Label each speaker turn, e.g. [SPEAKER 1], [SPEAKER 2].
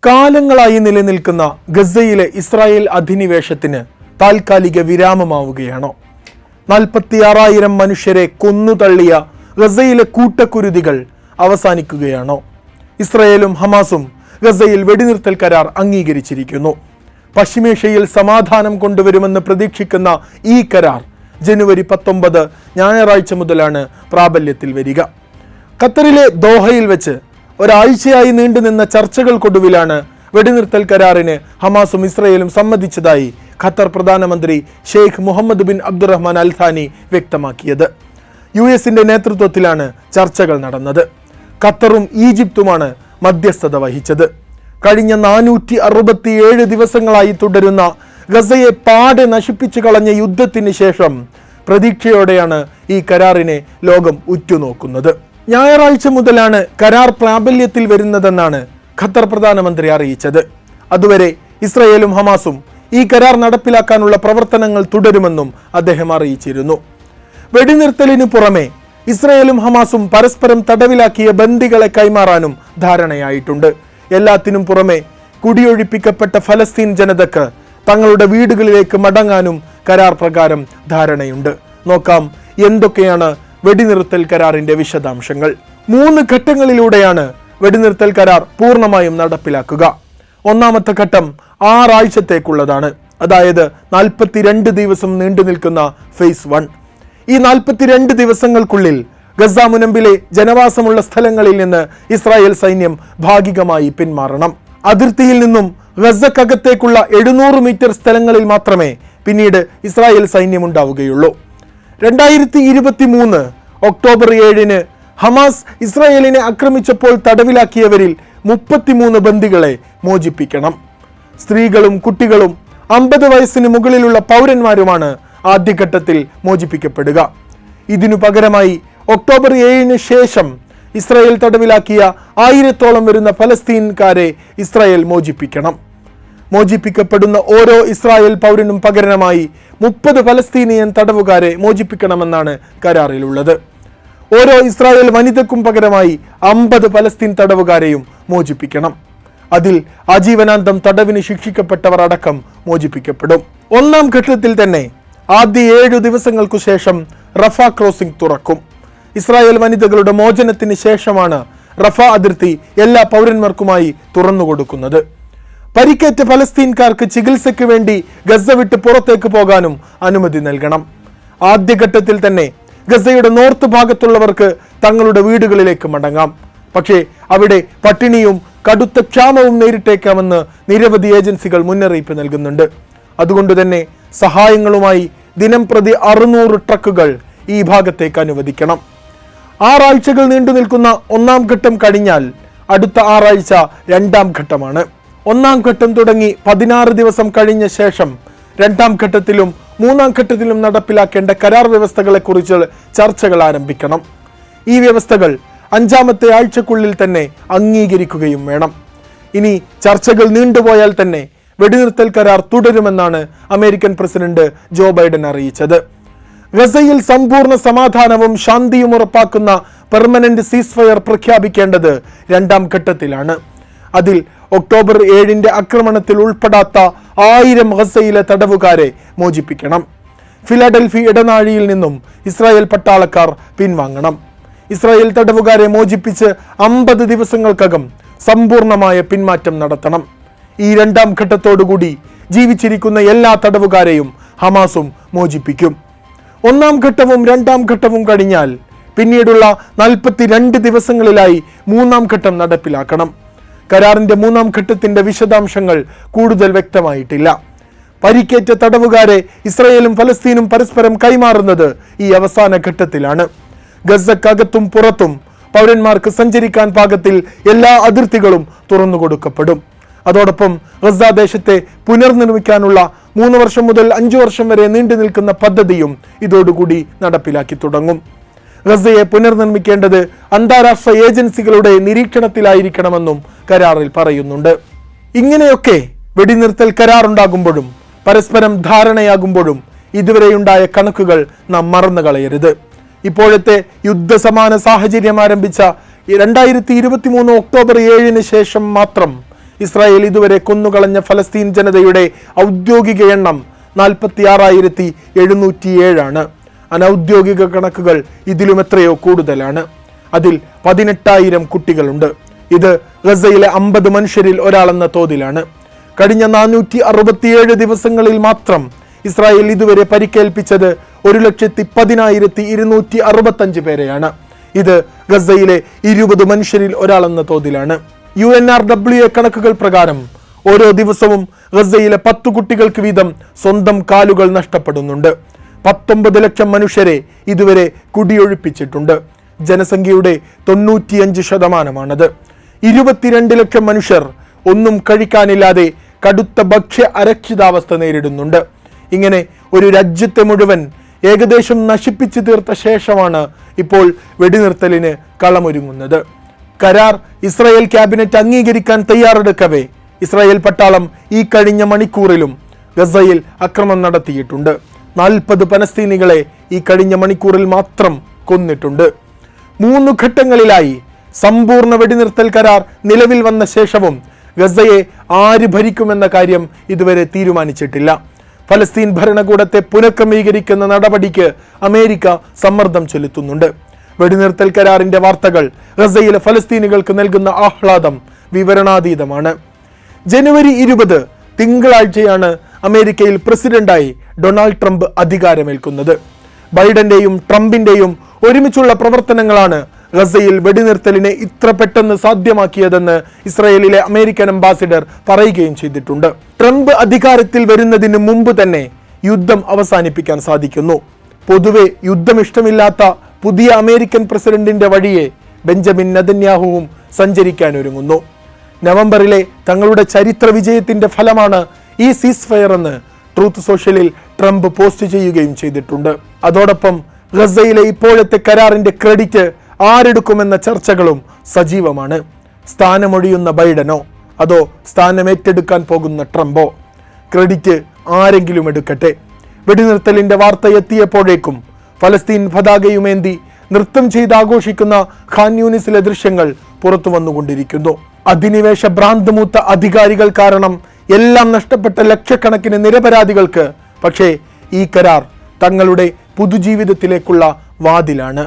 [SPEAKER 1] കാലങ്ങളായി നിലനിൽക്കുന്ന ഗസയിലെ ഇസ്രായേൽ അധിനിവേശത്തിന് താൽക്കാലിക വിരാമമാവുകയാണോ? 46,000 മനുഷ്യരെ കൊന്നുതള്ളിയ ഗസയിലെ കൂട്ടക്കുരുതികൾ അവസാനിക്കുകയാണോ? ഇസ്രായേലും ഹമാസും ഗസയിൽ വെടിനിർത്തൽ കരാർ അംഗീകരിച്ചിരിക്കുന്നു. പശ്ചിമേഷ്യയിൽ സമാധാനം കൊണ്ടുവരുമെന്ന് പ്രതീക്ഷിക്കുന്ന ഈ കരാർ ജനുവരി 19 ഞായറാഴ്ച മുതലാണ് പ്രാബല്യത്തിൽ വരിക. ഖത്തറിലെ ദോഹയിൽ വെച്ച് ഒരാഴ്ചയായി നീണ്ടുനിന്ന ചർച്ചകൾക്കൊടുവിലാണ് വെടിനിർത്തൽ കരാറിന് ഹമാസും ഇസ്രായേലും സമ്മതിച്ചതായി ഖത്തർ പ്രധാനമന്ത്രി ഷെയ്ഖ് മുഹമ്മദ് ബിൻ അബ്ദുറഹ്മാൻ അൽ താനി വ്യക്തമാക്കിയത്. US-ന്റെ നേതൃത്വത്തിലാണ് ചർച്ചകൾ നടന്നത്. ഖത്തറും ഈജിപ്തുമാണ് മധ്യസ്ഥത വഹിച്ചത്. കഴിഞ്ഞ 467 ദിവസങ്ങളായി തുടരുന്ന ഗസയെ പാടെ നശിപ്പിച്ചു കളഞ്ഞ യുദ്ധത്തിന് ശേഷം പ്രതീക്ഷയോടെയാണ് ഈ കരാറിനെ ലോകം ഉറ്റുനോക്കുന്നത്. ഞായറാഴ്ച മുതലാണ് കരാർ പ്രാബല്യത്തിൽ വരുന്നതെന്നാണ് ഖത്തർ പ്രധാനമന്ത്രി അറിയിച്ചത്. അതുവരെ ഇസ്രായേലും ഹമാസും ഈ കരാർ നടപ്പിലാക്കാനുള്ള പ്രവർത്തനങ്ങൾ തുടരുമെന്നും അദ്ദേഹം അറിയിച്ചിരുന്നു. വെടിനിർത്തലിനു പുറമെ ഇസ്രായേലും ഹമാസും പരസ്പരം തടവിലാക്കിയ ബന്ദികളെ കൈമാറാനും ധാരണയായിട്ടുണ്ട്. എല്ലാത്തിനും പുറമെ കുടിയൊഴിപ്പിക്കപ്പെട്ട ഫലസ്തീൻ ജനതക്ക് തങ്ങളുടെ വീടുകളിലേക്ക് മടങ്ങാനും കരാർ പ്രകാരം ധാരണയുണ്ട്. നോക്കാം എന്തൊക്കെയാണ് വെടിനിർത്തൽ കരാറിന്റെ വിശദാംശങ്ങൾ. 3 ഘട്ടങ്ങളിലൂടെയാണ് വെടിനിർത്തൽ കരാർ പൂർണ്ണമായും നടപ്പിലാക്കുക. ഒന്നാമത്തെ ഘട്ടം 6 ആഴ്ചത്തേക്കുള്ളതാണ്. അതായത് 42 ദിവസം നീണ്ടു നിൽക്കുന്ന ഫേസ് 1. ഈ 42 ദിവസങ്ങൾക്കുള്ളിൽ ഗസ മുനമ്പിലെ ജനവാസമുള്ള സ്ഥലങ്ങളിൽ നിന്ന് ഇസ്രായേൽ സൈന്യം ഭാഗികമായി പിന്മാറണം. അതിർത്തിയിൽ നിന്നും ഗസക്കകത്തേക്കുള്ള 700 മീറ്റർ സ്ഥലങ്ങളിൽ മാത്രമേ പിന്നീട് ഇസ്രായേൽ സൈന്യം ഉണ്ടാവുകയുള്ളൂ. 2023 ഒക്ടോബർ 7 ഹമാസ് ഇസ്രായേലിനെ ആക്രമിച്ചപ്പോൾ തടവിലാക്കിയവരിൽ 33 ബന്ദികളെ മോചിപ്പിക്കണം. സ്ത്രീകളും കുട്ടികളും 50 വയസ്സിന് മുകളിലുള്ള പൗരന്മാരുമാണ് ആദ്യഘട്ടത്തിൽ മോചിപ്പിക്കപ്പെടുക. ഇതിനു പകരമായി ഒക്ടോബർ 7 ശേഷം ഇസ്രായേൽ തടവിലാക്കിയ 1000-ഓളം വരുന്ന ഫലസ്തീൻകാരെ ഇസ്രായേൽ മോചിപ്പിക്കണം. മോചിപ്പിക്കപ്പെടുന്ന ഓരോ ഇസ്രായേൽ പൗരനും പകരമായി 30 ഫലസ്തീനിയൻ തടവുകാരെ മോചിപ്പിക്കണമെന്നാണ് കരാറിലുള്ളത്. ഓരോ ഇസ്രായേൽ വനിതക്കും പകരമായി 50 ഫലസ്തീൻ തടവുകാരെയും മോചിപ്പിക്കണം. അതിൽ ആജീവനാന്തം തടവിന് ശിക്ഷിക്കപ്പെട്ടവർ അടക്കം മോചിപ്പിക്കപ്പെടും. ഒന്നാം ഘട്ടത്തിൽ തന്നെ ആദ്യ 7 ദിവസങ്ങൾക്കു ശേഷം റഫ ക്രോസിംഗ് തുറക്കും. ഇസ്രായേൽ വനിതകളുടെ മോചനത്തിന് ശേഷമാണ് റഫ അതിർത്തി എല്ലാ പൗരന്മാർക്കുമായി തുറന്നുകൊടുക്കുന്നത്. പരിക്കേറ്റ ഫലസ്തീൻകാർക്ക് ചികിത്സയ്ക്ക് വേണ്ടി ഗസ വിട്ട് പുറത്തേക്ക് പോകാനും അനുമതി നൽകണം. ആദ്യഘട്ടത്തിൽ തന്നെ ഗസയുടെ നോർത്ത് ഭാഗത്തുള്ളവർക്ക് തങ്ങളുടെ വീടുകളിലേക്ക് മടങ്ങാം. പക്ഷേ അവിടെ പട്ടിണിയും കടുത്ത ക്ഷാമവും നേരിട്ടേക്കാമെന്ന് നിരവധി ഏജൻസികൾ മുന്നറിയിപ്പ് നൽകുന്നുണ്ട്. അതുകൊണ്ട് തന്നെ സഹായങ്ങളുമായി ദിനം പ്രതി 600 ട്രക്കുകൾ ഈ ഭാഗത്തേക്ക് അനുവദിക്കണം. 6 ആഴ്ചകൾ നീണ്ടു നിൽക്കുന്ന ഒന്നാം ഘട്ടം കഴിഞ്ഞാൽ അടുത്ത 6 ആഴ്ച രണ്ടാം ഘട്ടമാണ്. ഒന്നാം ഘട്ടം തുടങ്ങി 16 ദിവസം കഴിഞ്ഞ ശേഷം രണ്ടാം ഘട്ടത്തിലും മൂന്നാം ഘട്ടത്തിലും നടപ്പിലാക്കേണ്ട കരാർ വ്യവസ്ഥകളെക്കുറിച്ച് ചർച്ചകൾ ആരംഭിക്കണം. ഈ വ്യവസ്ഥകൾ 5-ാമത്തെ ആഴ്ചക്കുള്ളിൽ തന്നെ അംഗീകരിക്കുകയും വേണം. ഇനി ചർച്ചകൾ നീണ്ടുപോയാൽ തന്നെ വെടിനിർത്തൽ കരാർ തുടരുമെന്നാണ് അമേരിക്കൻ പ്രസിഡന്റ് ജോ ബൈഡൻ അറിയിച്ചത്. ഗസയിൽ സമ്പൂർണ്ണ സമാധാനവും ശാന്തിയും ഉറപ്പാക്കുന്ന പെർമനന്റ് സീസ്ഫയർ പ്രഖ്യാപിക്കേണ്ടത് രണ്ടാം ഘട്ടത്തിലാണ്. അതിൽ ഒക്ടോബർ 7 ആക്രമണത്തിൽ ഉൾപ്പെടാത്ത 1000 ഗസയിലെ തടവുകാരെ മോചിപ്പിക്കണം. ഫിലാഡൽഫി ഇടനാഴിയിൽ നിന്നും ഇസ്രായേൽ പട്ടാളക്കാർ പിൻവാങ്ങണം. ഇസ്രായേൽ തടവുകാരെ മോചിപ്പിച്ച് 50 ദിവസങ്ങൾക്കകം സമ്പൂർണമായ പിന്മാറ്റം നടത്തണം. ഈ രണ്ടാം ഘട്ടത്തോടുകൂടി ജീവിച്ചിരിക്കുന്ന എല്ലാ തടവുകാരെയും ഹമാസും മോചിപ്പിക്കും. ഒന്നാം ഘട്ടവും രണ്ടാം ഘട്ടവും കഴിഞ്ഞാൽ പിന്നീടുള്ള 42 ദിവസങ്ങളിലായി മൂന്നാം ഘട്ടം നടപ്പിലാക്കണം. കരാറിന്റെ മൂന്നാം ഘട്ടത്തിന്റെ വിശദാംശങ്ങൾ കൂടുതൽ വ്യക്തമായിട്ടില്ല. പരിക്കേറ്റ തടവുകാരെ ഇസ്രായേലും ഫലസ്തീനും പരസ്പരം കൈമാറുന്നത് ഈ അവസാന ഘട്ടത്തിലാണ്. ഗസക്കകത്തും പുറത്തും പൗരന്മാർക്ക് സഞ്ചരിക്കാൻ പാകത്തിൽ എല്ലാ അതിർത്തികളും തുറന്നുകൊടുക്കപ്പെടും. അതോടൊപ്പം ഗസ ദേശത്തെ പുനർനിർമ്മിക്കാനുള്ള 3 വർഷം മുതൽ 5 വർഷം വരെ നീണ്ടു നിൽക്കുന്ന പദ്ധതിയും ഇതോടുകൂടി നടപ്പിലാക്കി തുടങ്ങും. ഗസയെ പുനർനിർമ്മിക്കേണ്ടത് അന്താരാഷ്ട്ര ഏജൻസികളുടെ നിരീക്ഷണത്തിലായിരിക്കണമെന്നും കരാറിൽ പറയുന്നുണ്ട്. ഇങ്ങനെയൊക്കെ വെടിനിർത്തൽ കരാറുണ്ടാകുമ്പോഴും പരസ്പരം ധാരണയാകുമ്പോഴും ഇതുവരെയുണ്ടായ കണക്കുകൾ നാം മറന്നു കളയരുത്. ഇപ്പോഴത്തെ യുദ്ധസമാന സാഹചര്യം ആരംഭിച്ച 2023 ഒക്ടോബർ 7 ശേഷം മാത്രം ഇസ്രായേൽ ഇതുവരെ കൊന്നുകളഞ്ഞ ഫലസ്തീൻ ജനതയുടെ ഔദ്യോഗിക എണ്ണം 46,707 അനൗദ്യോഗിക കണക്കുകൾ ഇതിലും എത്രയോ കൂടുതലാണ്. അതിൽ 18,000 കുട്ടികളുണ്ട്. ഇത് ഗസയിലെ 50 മനുഷ്യരിൽ ഒരാളെന്ന തോതിലാണ്. കഴിഞ്ഞ 467 ദിവസങ്ങളിൽ മാത്രം ഇസ്രായേൽ ഇതുവരെ പരിക്കേൽപ്പിച്ചത് 1,10,265 പേരെയാണ്. ഇത് ഗസയിലെ 20 മനുഷ്യരിൽ ഒരാളെന്ന തോതിലാണ്. UNRWA കണക്കുകൾ പ്രകാരം ഓരോ ദിവസവും ഗസയിലെ 10 കുട്ടികൾക്ക് വീതം സ്വന്തം കാലുകൾ നഷ്ടപ്പെടുന്നുണ്ട്. 19 ലക്ഷം മനുഷ്യരെ ഇതുവരെ കുടിയൊഴിപ്പിച്ചിട്ടുണ്ട്. ജനസംഖ്യയുടെ 95%. 22 ലക്ഷം മനുഷ്യർ ഒന്നും കഴിക്കാനില്ലാതെ കടുത്ത ഭക്ഷ്യ അരക്ഷിതാവസ്ഥ നേരിടുന്നുണ്ട്. ഇങ്ങനെ ഒരു രാജ്യത്തെ മുഴുവൻ ഏകദേശം നശിപ്പിച്ചു തീർത്ത ശേഷമാണ് ഇപ്പോൾ വെടിനിർത്തലിന് കളമൊരുങ്ങുന്നത്. കരാർ ഇസ്രായേൽ ക്യാബിനറ്റ് അംഗീകരിക്കാൻ തയ്യാറെടുക്കവേ ഇസ്രായേൽ പട്ടാളം ഈ കഴിഞ്ഞ മണിക്കൂറിലും ഗസയിൽ ആക്രമണം നടത്തിയിട്ടുണ്ട്. 40 പലസ്തീനികളെ ഈ കഴിഞ്ഞ മണിക്കൂറിൽ മാത്രം കൊന്നിട്ടുണ്ട്. 3 ഘട്ടങ്ങളിലായി സമ്പൂർണ്ണ വെടിനിർത്തൽ കരാർ നിലവിൽ വന്ന ശേഷവും ഗസയെ ആര് ഭരിക്കുമെന്ന കാര്യം ഇതുവരെ തീരുമാനിച്ചിട്ടില്ല. ഫലസ്തീൻ ഭരണകൂടത്തെ പുനഃക്രമീകരിക്കുന്ന നടപടിക്ക് അമേരിക്ക സമ്മർദ്ദം ചെലുത്തുന്നുണ്ട്. വെടിനിർത്തൽ കരാറിന്റെ വാർത്തകൾ ഗസയിലെ ഫലസ്തീനികൾക്ക് നൽകുന്ന ആഹ്ലാദം വിവരണാതീതമാണ്. ജനുവരി 20 തിങ്കളാഴ്ചയാണ് അമേരിക്കയിൽ പ്രസിഡന്റായി ഡൊണാൾഡ് ട്രംപ് അധികാരമേൽക്കുന്നത്. ബൈഡന്റെയും ട്രംപിന്റെയും ഒരുമിച്ചുള്ള പ്രവർത്തനങ്ങളാണ് ഗസയിൽ വെടിനിർത്തലിനെ ഇത്ര പെട്ടെന്ന് സാധ്യമാക്കിയതെന്ന് ഇസ്രായേലിലെ അമേരിക്കൻ അംബാസിഡർ പറയുകയും ചെയ്തിട്ടുണ്ട്. ട്രംപ് അധികാരത്തിൽ വരുന്നതിന് മുമ്പ് തന്നെ യുദ്ധം അവസാനിപ്പിക്കാൻ സാധിക്കുന്നു. പൊതുവെ യുദ്ധം ഇഷ്ടമില്ലാത്ത പുതിയ അമേരിക്കൻ പ്രസിഡന്റിന്റെ വഴിയെ ബെഞ്ചമിൻ നെതന്യാഹുവും സഞ്ചരിക്കാൻ ഒരുങ്ങുന്നു. നവംബറിലെ തങ്ങളുടെ ചരിത്ര വിജയത്തിന്റെ ഫലമാണ് ഈ സീസ് ഫയർ എന്ന് ട്രൂത്ത് സോഷ്യലിൽ ട്രംപ് പോസ്റ്റ് ചെയ്യുകയും ചെയ്തിട്ടുണ്ട്. അതോടൊപ്പം ഗസയിലെ ഇപ്പോഴത്തെ കരാറിന്റെ ക്രെഡിറ്റ് ആരെടുക്കുമെന്ന ചർച്ചകളും സജീവമാണ്. സ്ഥാനമൊഴിയുന്ന ബൈഡനോ അതോ സ്ഥാനമേറ്റെടുക്കാൻ പോകുന്ന ട്രംപോ? ക്രെഡിറ്റ് ആരെങ്കിലും എടുക്കട്ടെ. വെടിനിർത്തലിന്റെ വാർത്ത എത്തിയപ്പോഴേക്കും ഫലസ്തീൻ പതാകയുമേന്തി നൃത്തം ചെയ്ത് ആഘോഷിക്കുന്ന ഖാൻ യൂനിസിലെ ദൃശ്യങ്ങൾ പുറത്തു വന്നുകൊണ്ടിരിക്കുന്നു. അധിനിവേശ ഭ്രാന്ത് മൂത്ത അധികാരികൾ കാരണം എല്ലാം നഷ്ടപ്പെട്ട ലക്ഷക്കണക്കിന് നിരപരാധികൾക്ക് പക്ഷേ ഈ കരാർ തങ്ങളുടെ പുതുജീവിതത്തിലേക്കുള്ള വാതിലാണ്.